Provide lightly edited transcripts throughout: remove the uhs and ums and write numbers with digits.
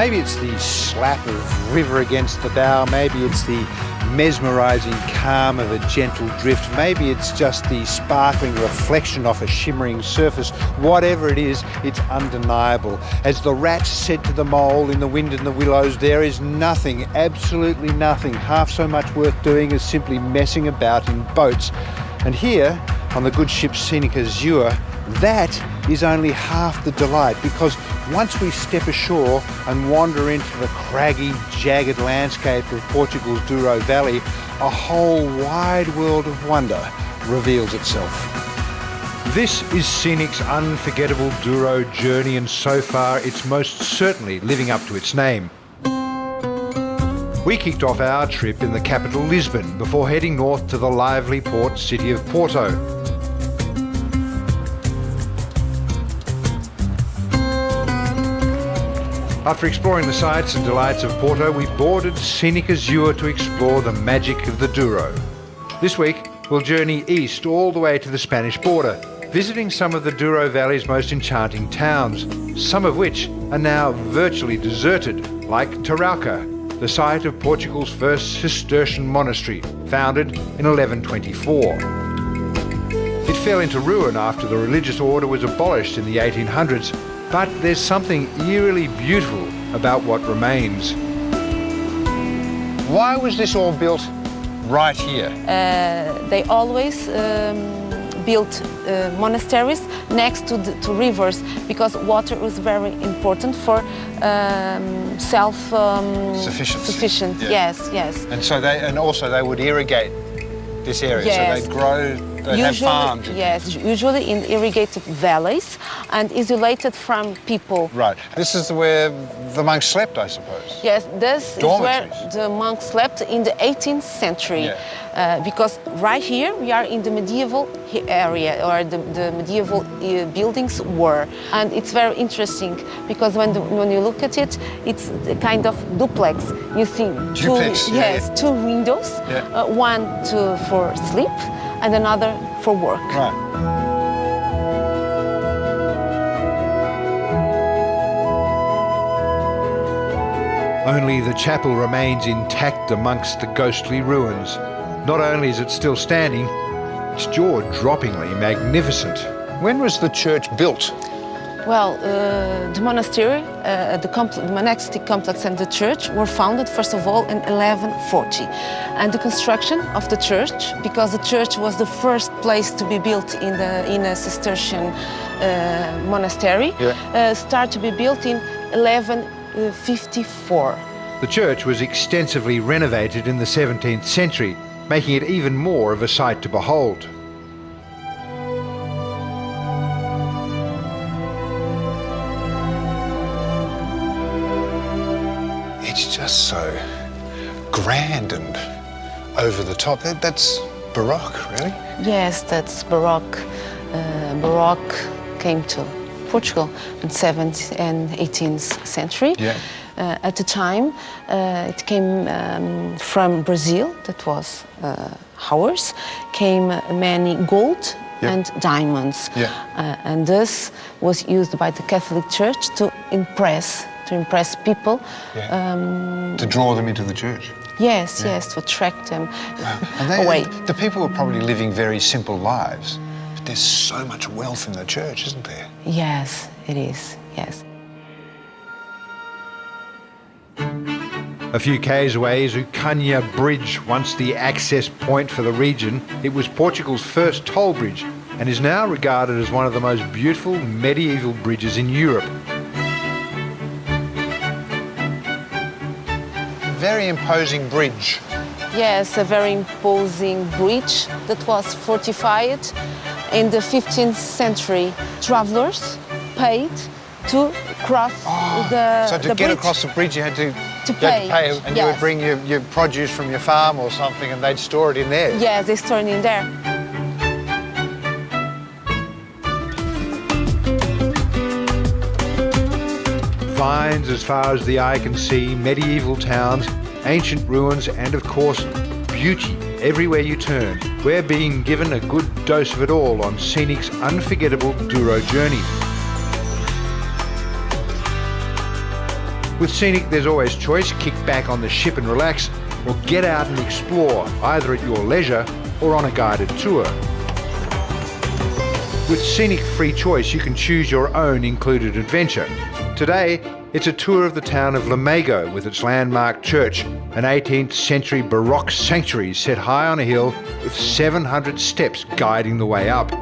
Maybe it's the slap of river against the bow, maybe it's the mesmerising calm of a gentle drift, maybe it's just the sparkling reflection off a shimmering surface. Whatever it is, it's undeniable. As the rat said to the mole in The Wind in the Willows, there is nothing, absolutely nothing, half so much worth doing as simply messing about in boats. And here, on the good ship Scenic Azure, that is only half the delight, because once we step ashore and wander into the craggy, jagged landscape of Portugal's Douro Valley, a whole wide world of wonder reveals itself. This is Scenic's unforgettable Douro journey, and so far it's most certainly living up to its name. We kicked off our trip in the capital Lisbon before heading north to the lively port city of Porto. After exploring the sights and delights of Porto, we boarded Scenic Azure to explore the magic of the Douro. This week, we'll journey east all the way to the Spanish border, visiting some of the Douro Valley's most enchanting towns, some of which are now virtually deserted, like Tarauca, the site of Portugal's first Cistercian monastery, founded in 1124. It fell into ruin after the religious order was abolished in the 1800s, but there's something eerily beautiful about what remains. Why was this all built right here? They always built monasteries next to rivers, because water was very important for self-sufficiency. Yes. And so they would irrigate this area, yes. So they'd grow. They have farms. Yes, usually in irrigated valleys and isolated from people. Right. This is where the monks slept, I suppose. Yes, this Dormitories. is where the monks slept in the 18th century. Yeah. Because right here we are in the medieval area, or the medieval buildings were. And it's very interesting because when you look at it, it's a kind of duplex. You see two windows, one for sleep and another for work. Right. Only the chapel remains intact amongst the ghostly ruins. Not only is it still standing, it's jaw-droppingly magnificent. When was the church built? Well, the monastery, the monastic complex and the church were founded, first of all, in 1140. And the construction of the church, because the church was the first place to be built in a Cistercian monastery, started to be built in 1154. The church was extensively renovated in the 17th century, making it even more of a sight to behold. It's just so grand and over the top. That's Baroque, really? Yes, that's Baroque. Baroque came to Portugal in 17th and 18th century. Yeah. At the time, it came from Brazil, that was ours, came many gold and diamonds. Yeah. And this was used by the Catholic Church to impress people. Yeah. To draw them into the church. Yes, to attract them away. The people were probably living very simple lives, but there's so much wealth in the church, isn't there? Yes, it is, yes. A few k's away is Ucânia Bridge, once the access point for the region. It was Portugal's first toll bridge and is now regarded as one of the most beautiful medieval bridges in Europe. Very imposing bridge. Yes, a very imposing bridge that was fortified in the 15th century. Travelers paid to cross the So to get bridge. across the bridge you had to pay, and you would bring your produce from your farm or something and they'd store it in there. Yes, they store it in there. Vines as far as the eye can see, medieval towns, ancient ruins, and of course, beauty everywhere you turn. We're being given a good dose of it all on Scenic's unforgettable Douro journey. With Scenic, there's always choice. Kick back on the ship and relax, or get out and explore, either at your leisure or on a guided tour. With Scenic Free Choice, you can choose your own included adventure. Today, it's a tour of the town of Lamego with its landmark church, an 18th century Baroque sanctuary set high on a hill with 700 steps guiding the way up.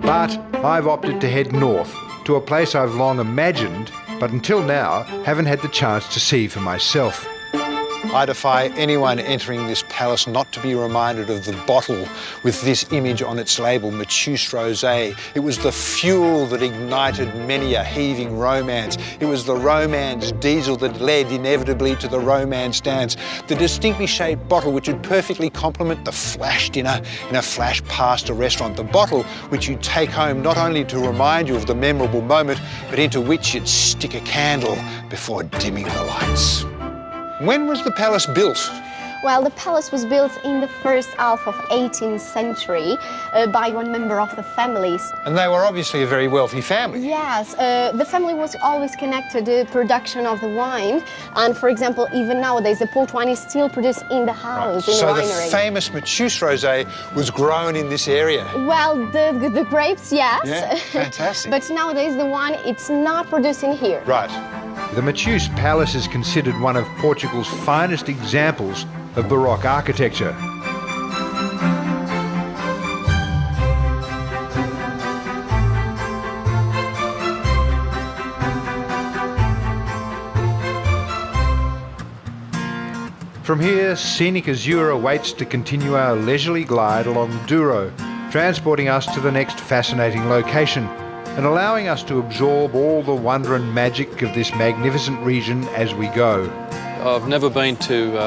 But I've opted to head north, to a place I've long imagined, but until now haven't had the chance to see for myself. I defy anyone entering this palace not to be reminded of the bottle with this image on its label, Matus Rosé. It was the fuel that ignited many a heaving romance. It was the romance diesel that led inevitably to the romance dance. The distinctly shaped bottle which would perfectly complement the flash dinner in a flash pasta restaurant. The bottle which you'd take home not only to remind you of the memorable moment, but into which you'd stick a candle before dimming the lights. When was the palace built? Well, the palace was built in the first half of 18th century by one member of the families. And they were obviously a very wealthy family. Yes, the family was always connected to the production of the wine. And for example, even nowadays, the port wine is still produced in the house, in the winery. So the famous Matus Rosé was grown in this area? Well, the grapes, yes. Yeah, fantastic. But nowadays, the wine, it's not produced in here. Right. The Matus Palace is considered one of Portugal's finest examples of Baroque architecture. From here, Scenic Azure awaits to continue our leisurely glide along Douro, transporting us to the next fascinating location and allowing us to absorb all the wonder and magic of this magnificent region as we go. I've never been to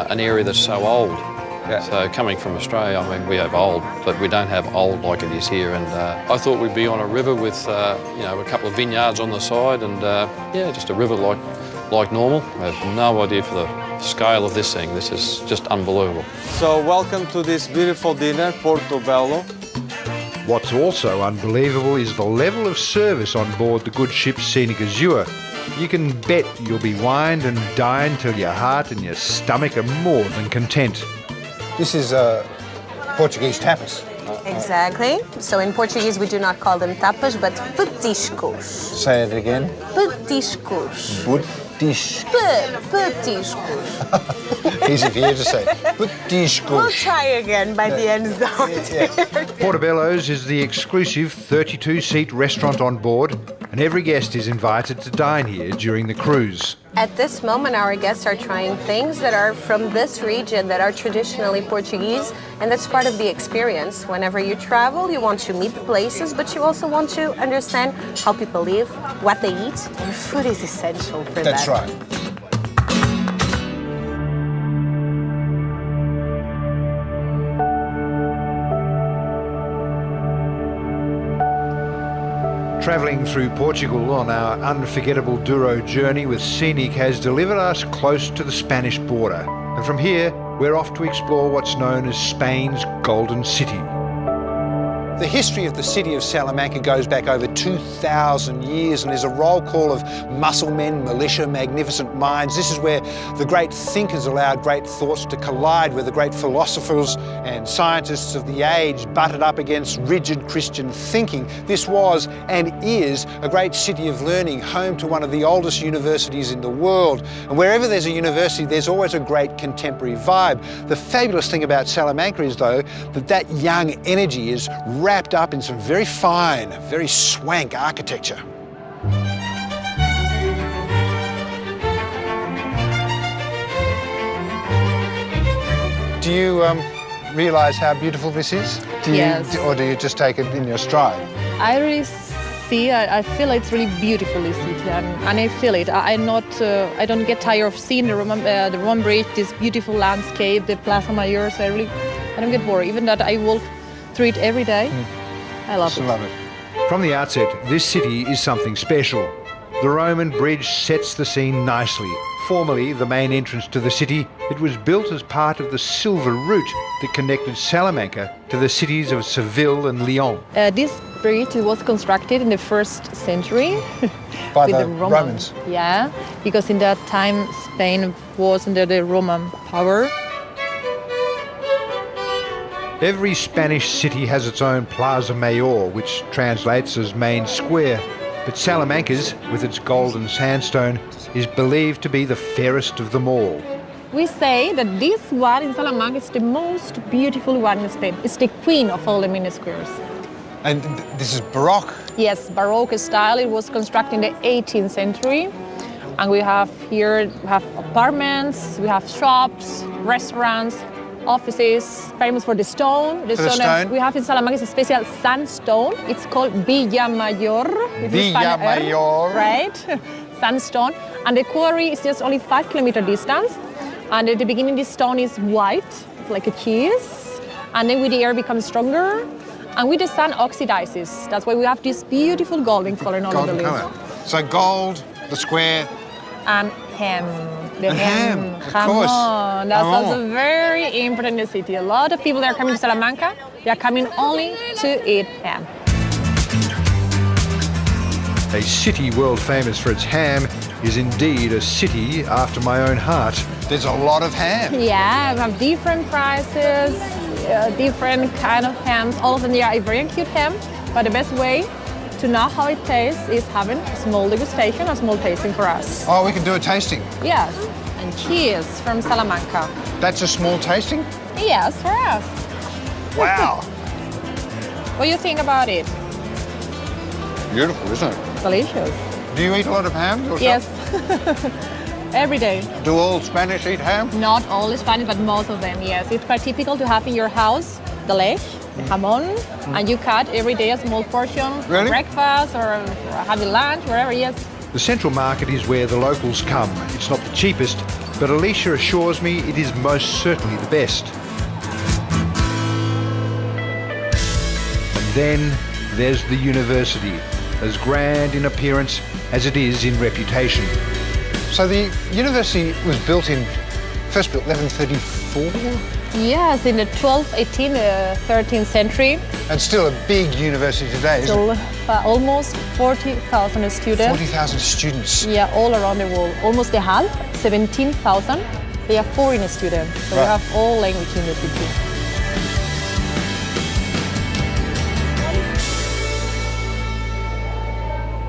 an area that's so old. Yeah. So coming from Australia, I mean, we have old, but we don't have old like it is here. And I thought we'd be on a river with, you know, a couple of vineyards on the side, and yeah, just a river like normal. I have no idea for the scale of this thing. This is just unbelievable. So welcome to this beautiful dinner, Portobello. What's also unbelievable is the level of service on board the good ship Scenic Azure. You can bet you'll be wined and dined till your heart and your stomach are more than content. This is Portuguese tapas. Exactly. So in Portuguese we do not call them tapas, but petiscos. Say it again. Petiscos. Petiscos. Easy for you to say. Petiscos. We'll try again by the end of the Portobello's is the exclusive 32-seat restaurant on board, and every guest is invited to dine here during the cruise. At this moment, our guests are trying things that are from this region, that are traditionally Portuguese, and that's part of the experience. Whenever you travel, you want to meet the places, but you also want to understand how people live, what they eat, and food is essential for that. That's right. Travelling through Portugal on our unforgettable Douro journey with Scenic has delivered us close to the Spanish border. And from here, we're off to explore what's known as Spain's Golden City. The history of the city of Salamanca goes back over 2,000 years and is a roll call of muscle men, militia, magnificent minds. This is where the great thinkers allowed great thoughts to collide, where the great philosophers and scientists of the age butted up against rigid Christian thinking. This was and is a great city of learning, home to one of the oldest universities in the world. And wherever there's a university, there's always a great contemporary vibe. The fabulous thing about Salamanca is, though, that young energy is wrapped up in some very fine, very swank architecture. Do you realise how beautiful this is? Yes. Or do you just take it in your stride? I really see, I feel it's really beautiful, this city, and I feel it. I don't get tired of seeing the Roman Bridge, this beautiful landscape, the Plaza Mayor, so I don't get bored, even that I walk through it every day. I love it. Love it. From the outset, this city is something special. The Roman bridge sets the scene nicely. Formerly the main entrance to the city, it was built as part of the Silver Route that connected Salamanca to the cities of Seville and Lyon. This bridge was constructed in the 1st century By with the Romans. Romans? Yeah, because in that time Spain was under the Roman power. Every Spanish city has its own Plaza Mayor, which translates as main square. But Salamanca's, with its golden sandstone, is believed to be the fairest of them all. We say that this one in Salamanca is the most beautiful one in Spain. It's the queen of all the mini squares. And this is Baroque. Yes, Baroque style. It was constructed in the 18th century. And we have apartments, we have shops, restaurants, offices, famous for the stone. The stone we have in Salamanca is a special sandstone. It's called Villa Mayor. Villa Mayor. Right, sandstone. And the quarry is just only 5 kilometer distance. And at the beginning, the stone is white, it's like a cheese. And then with the air, it becomes stronger. And with the sun, oxidizes. That's why we have this beautiful golden color in all of the leaves. Colour. So gold, the square. And ham. The And ham, of Jamon. course. That's Jamon. also very important in the city. A lot of people that are coming to Salamanca, they are coming only to eat ham. A city world famous for its ham is indeed a city after my own heart. There's a lot of ham. Yeah, we have different prices, different kind of hams. All of them, they are a very cute ham, but the best way to know how it tastes is having a small degustation, a small tasting for us. Oh, we can do a tasting. Yes, and cheers from Salamanca. That's a small tasting? Yes, for us. Wow. What do you think about it? Beautiful, isn't it? Delicious. Do you eat a lot of ham yourself? Yes. Every day. Do all Spanish eat ham? Not all Spanish, but most of them, yes. It's quite typical to have in your house the leg, the jamon, and you cut every day a small portion Really? for breakfast or having lunch, wherever, yes. The central market is where the locals come. It's not the cheapest, but Alicia assures me it is most certainly the best. And then there's the university, as grand in appearance as it is in reputation. So the university was first built 1134? Yes, in the 12th, 18th, 13th century. And still a big university today, isn't it? So almost 40,000 students. 40,000 students. Yeah, all around the world. Almost the half, 17,000. They are foreign students. So we Right. have all language in the city.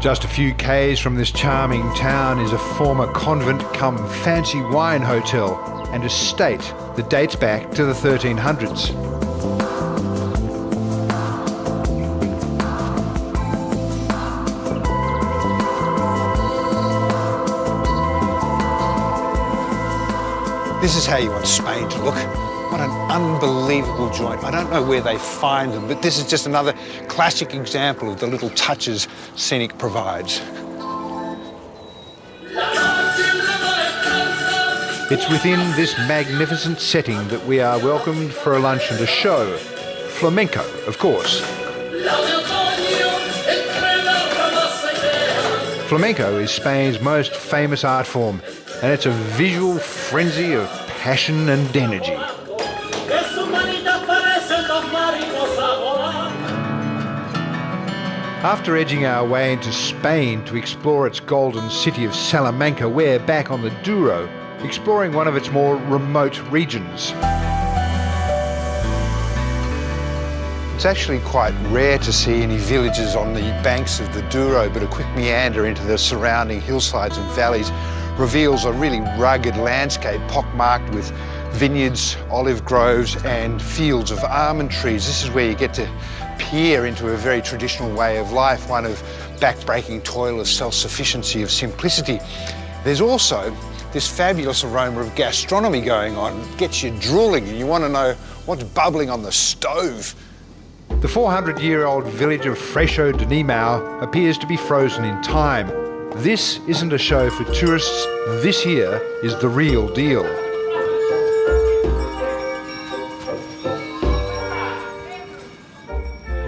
Just a few k's from this charming town is a former convent come fancy wine hotel and estate that dates back to the 1300s. This is how you want Spain to look. What an unbelievable joint. I don't know where they find them, but this is just another classic example of the little touches scenic provides. It's within this magnificent setting that we are welcomed for a lunch and a show. Flamenco, of course. Flamenco is Spain's most famous art form, and it's a visual frenzy of passion and energy. After edging our way into Spain to explore its golden city of Salamanca, we're back on the Douro, exploring one of its more remote regions. It's actually quite rare to see any villages on the banks of the Douro, but a quick meander into the surrounding hillsides and valleys reveals a really rugged landscape pockmarked with vineyards, olive groves and fields of almond trees. This is where you get to peer into a very traditional way of life, one of back-breaking toil, of self-sufficiency, of simplicity. There's also this fabulous aroma of gastronomy going on. It gets you drooling and you want to know what's bubbling on the stove. The 400-year-old village of Freixo de Nimau appears to be frozen in time. This isn't a show for tourists. This here is the real deal.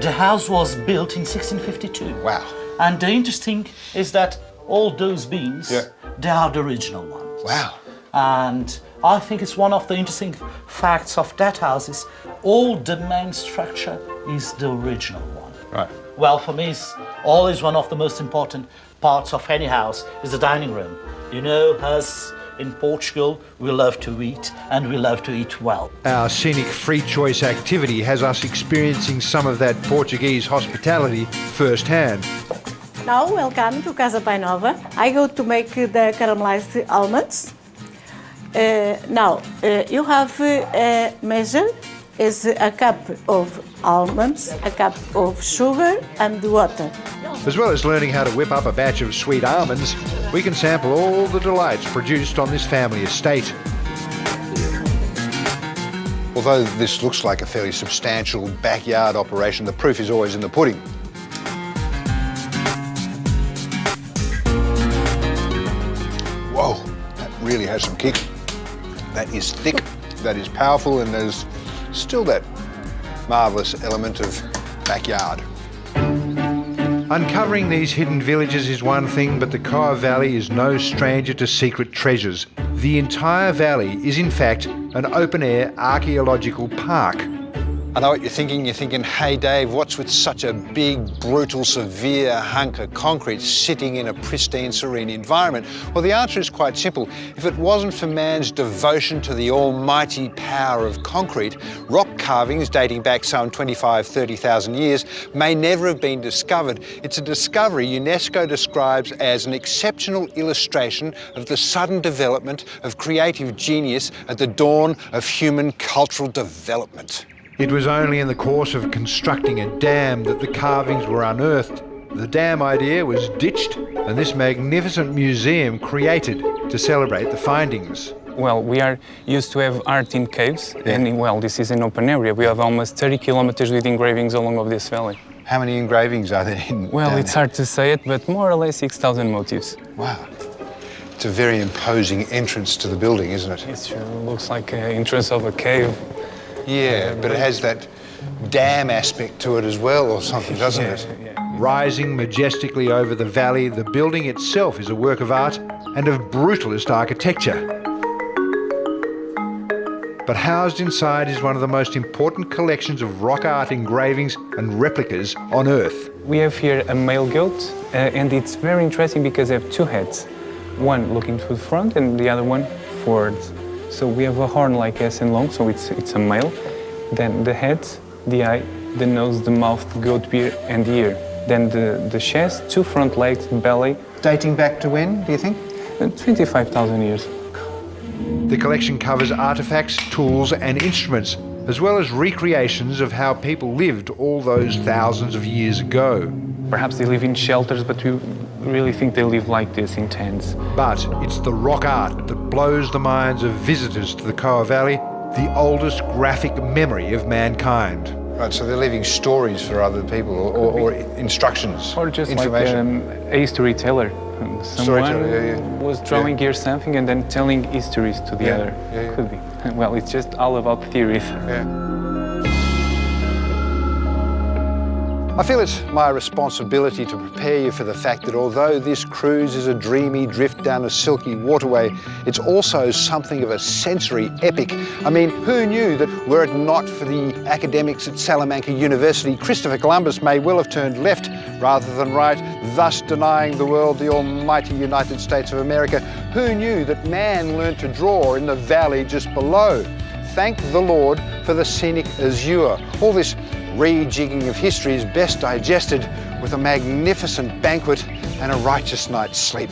The house was built in 1652. Wow. And the interesting is that all those beams, they are the original ones. Wow. And I think it's one of the interesting facts of that house is all the main structure is the original one. Right. Well, for me, it's always one of the most important parts of any house is the dining room. You know, as in Portugal, we love to eat and we love to eat well. Our scenic free choice activity has us experiencing some of that Portuguese hospitality firsthand. Now, welcome to Casa Pai Nova. I go to make the caramelized almonds. Now, you have a measure is a cup of almonds, a cup of sugar and water. As well as learning how to whip up a batch of sweet almonds, we can sample all the delights produced on this family estate. Although this looks like a fairly substantial backyard operation, the proof is always in the pudding. Whoa, that really has some kick. That is thick, that is powerful, and there's still that marvellous element of backyard. Uncovering these hidden villages is one thing, but the Douro Valley is no stranger to secret treasures. The entire valley is in fact an open-air archaeological park. I know what you're thinking. You're thinking, hey Dave, what's with such a big, brutal, severe hunk of concrete sitting in a pristine, serene environment? Well, the answer is quite simple. If it wasn't for man's devotion to the almighty power of concrete, rock carvings dating back some 30,000 years may never have been discovered. It's a discovery UNESCO describes as an exceptional illustration of the sudden development of creative genius at the dawn of human cultural development. It was only in the course of constructing a dam that the carvings were unearthed. The dam idea was ditched and this magnificent museum created to celebrate the findings. Well, we are used to have art in caves, and well, this is an open area. We have almost 30 kilometers with engravings along of this valley. How many engravings are there in Well, it's hard to say it, but more or less 6,000 motifs. Wow. It's a very imposing entrance to the building, isn't it? It sure looks like an entrance of a cave. Yeah, but it has that dam aspect to it as well, or something, doesn't it? Yeah. Rising majestically over the valley, the building itself is a work of art and of brutalist architecture. But housed inside is one of the most important collections of rock art engravings and replicas on Earth. We have here a male goat, and it's very interesting because they have two heads. One looking to the front and the other one forward. So we have a horn like S and long, so it's a male. Then the head, the eye, the nose, the mouth, the goat beard, and the ear. Then the chest, two front legs, belly. Dating back to when, do you think? 25,000 years. The collection covers artefacts, tools and instruments, as well as recreations of how people lived all those thousands of years ago. Perhaps they live in shelters, but we really think they live like this in tents. But it's the rock art that blows the minds of visitors to the Douro Valley, the oldest graphic memory of mankind. Right, so they're leaving stories for other people or instructions, or just information. Like a storyteller. Someone was drawing here something and then telling histories to the other. Could be. Well, it's just all about theories. I feel it's my responsibility to prepare you for the fact that although this cruise is a dreamy drift down a silky waterway, it's also something of a sensory epic. I mean, who knew that were it not for the academics at Salamanca University, Christopher Columbus may well have turned left rather than right, thus denying the world the almighty United States of America. Who knew that man learned to draw in the valley just below? Thank the Lord for the scenic azure. All this rejigging of history is best digested with a magnificent banquet and a righteous night's sleep.